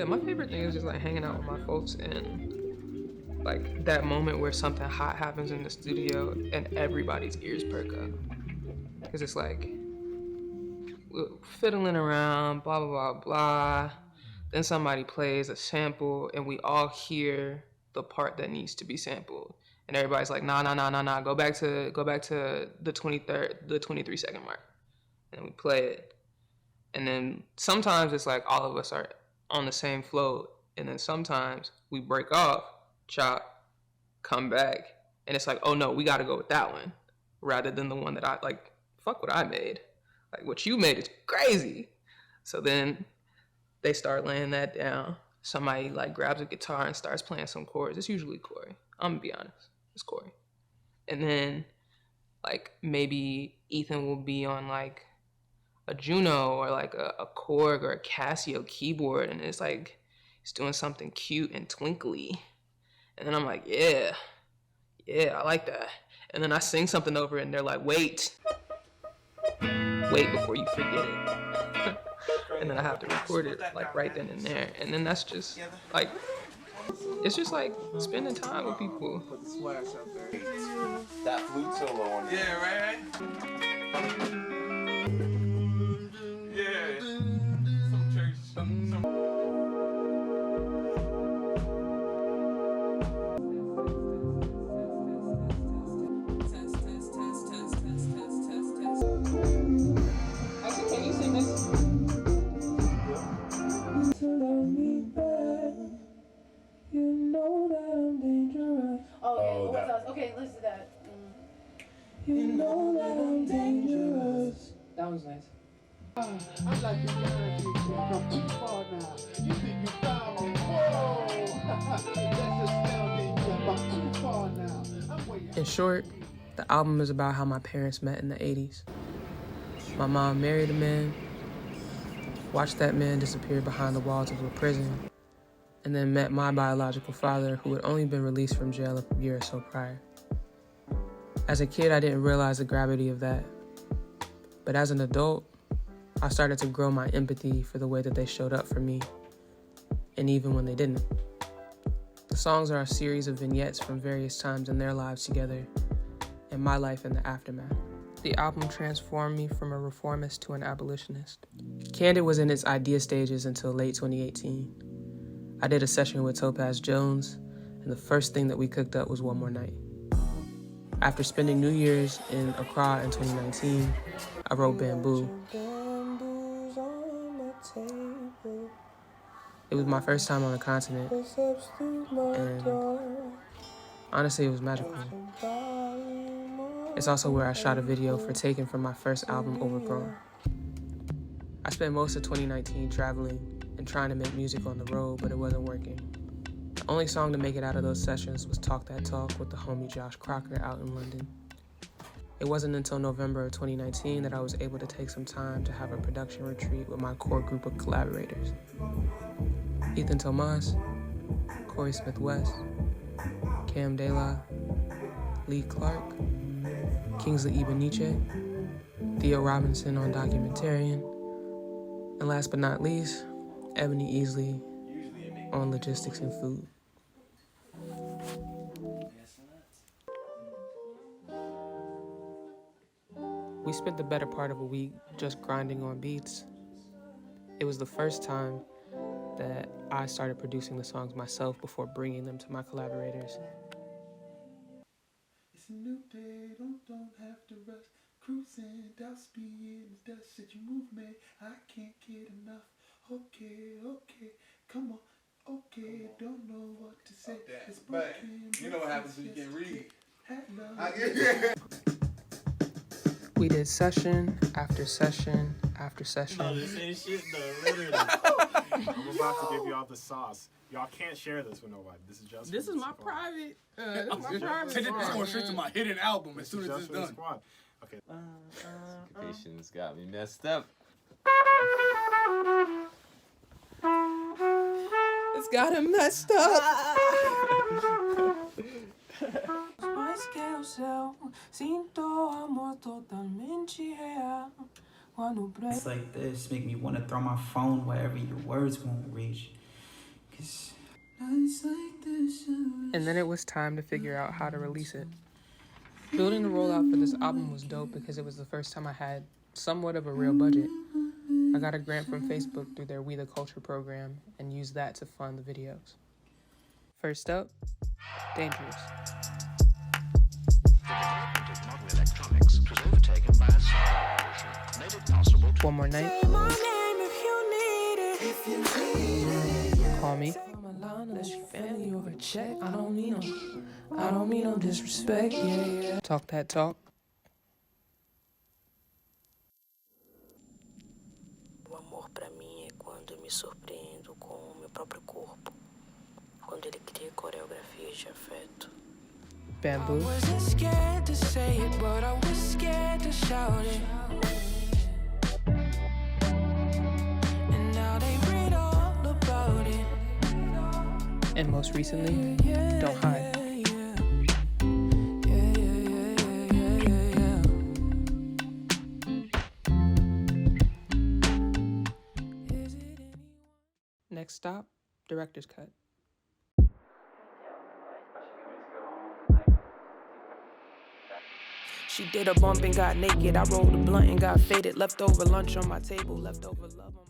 my favorite thing is just like hanging out with my folks and like that moment where something hot happens in the studio and everybody's ears perk up. Because it's like we're fiddling around, blah, blah, blah, blah. Then somebody plays a sample and we all hear the part that needs to be sampled. And everybody's like, nah, nah, nah, nah, nah. Go back to the 23-second mark. And we play it. And then sometimes it's like all of us are on the same flow. And then sometimes we break off, chop, come back. And it's like, oh no, we got to go with that one. Rather than the one that I, like, fuck what I made. Like, what you made is crazy. So then they start laying that down. Somebody, like, grabs a guitar and starts playing some chords. It's usually Corey. I'm gonna be honest. It's Corey. And then, like, maybe Ethan will be on, like, a Juno or, like, a Korg or a Casio keyboard. And it's, like, he's doing something cute and twinkly. And then I'm like, yeah, I like that. And then I sing something over it and they're like, wait before you forget it. And then I have to record it like right then and there. And then that's just like, it's just like spending time with people. Put the splash up there. That flute solo on it. Yeah, right? Yeah. Some church, some Okay, let's do that. You know that I'm dangerous. That was nice. I'm like you guys from too far now. You think you found me? Whoa! That's astounding. From too far now. I'm way out. In short, the album is about how my parents met in the 80s. My mom married a man, watched that man disappear behind the walls of a prison, and then met my biological father, who had only been released from jail a year or so prior. As a kid, I didn't realize the gravity of that. But as an adult, I started to grow my empathy for the way that they showed up for me, and even when they didn't. The songs are a series of vignettes from various times in their lives together, and my life in the aftermath. The album transformed me from a reformist to an abolitionist. Candid was in its idea stages until late 2018. I did a session with Topaz Jones, and the first thing that we cooked up was One More Night. After spending New Year's in Accra in 2019, I wrote Bamboo. It was my first time on the continent, and honestly, it was magical. It's also where I shot a video for Taken from my first album, Overgrown. I spent most of 2019 traveling and trying to make music on the road, but it wasn't working. The only song to make it out of those sessions was Talk That Talk with the homie Josh Crocker out in London. It wasn't until November of 2019 that I was able to take some time to have a production retreat with my core group of collaborators. Ethan Tomas, Corey Smith-West, Cam De La, Lee Clark, Kingsley Ibeniche, Theo Robinson on Documentarian, and last but not least, Ebony Easley on Logistics and Food. We spent the better part of a week just grinding on beats. It was the first time that I started producing the songs myself before bringing them to my collaborators. It's a new day, don't have to rush. Cruising, down speed, that shit you move me. I can't get enough. Okay, come on. Okay, don't know what to say. It's broken. You know what happens when you can't read. I get We did session after session after session. No, this ain't shit though, literally. I'm about to give y'all the sauce. Y'all can't share this with nobody. This is just This for is the my squad. private. This is my private. This going straight to my hidden album as This soon is as just it's for the done. squad. Okay. Patience got me messed up. It's got him messed up. It's like this, make me want to throw my phone wherever your words won't reach. And then it was time to figure out how to release it. Building the rollout for this album was dope because it was the first time I had somewhat of a real budget. I got a grant from Facebook through their We the Culture program and used that to fund the videos. First up, Dangerous. One More Night. Call Me. I don't mean no disrespect, yeah. Talk That Talk. O amor pra mim é quando eu me surpreendo com o meu próprio corpo, quando ele cria coreografias de afeto. Bamboo. I wasn't scared to say it, but I was scared to shout it. And now they read all about it. And most recently, Don't Hide. Next stop, Director's Cut. She did a bump and got naked. I rolled a blunt and got faded. Leftover lunch on my table. Leftover love on